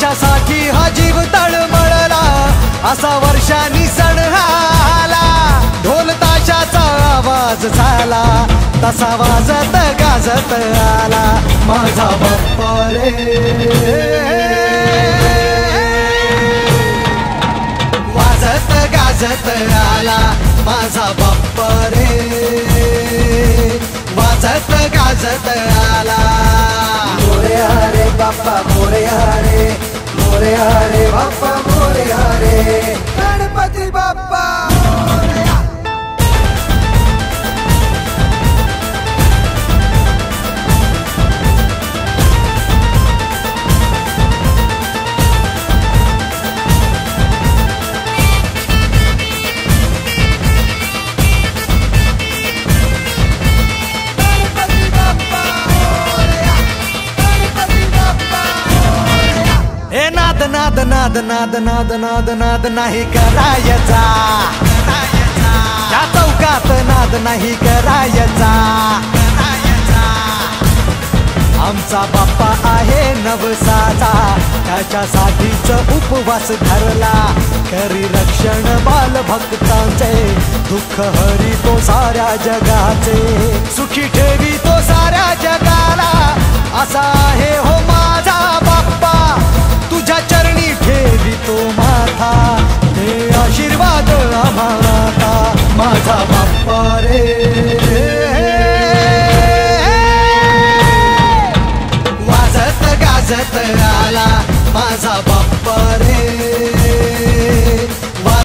त्याच्यासाठी हा जीव तळमळला, असा वर्षांनी सण आला. ढोल ताशाचा आवाज झाला, तसा वाजत गाजत आला माझा बाप्पा रे. वाजत गाजत आला माझा बाप्पा रे, वाजत गाजत आला. मोरया रे बाप्पा मोरया रे, मोरया रे बाप्पा मोरया रे, गणपती बाप्पा मोरया. नाद नाद नाद नाद नाद नाद नाही करायचा, त्या चौकात नाद नाही करायचा. आमचा बाप्पा आहे नवसाचा, त्याच्यासाठीच उपवास धरला. करी रक्षण बालभक्तांचे, दुःख हरी तो साऱ्या जगाचे. सुखी ठेवी तो साऱ्या जगाला, असा आहे हो माझा बाप्पा. तुझ्या चरणी ठेवी तो माथा, दे आशीर्वाद आम्हाला माझा बाप्पा रे. वाजत गाजत आला माझा बाप्पा रे,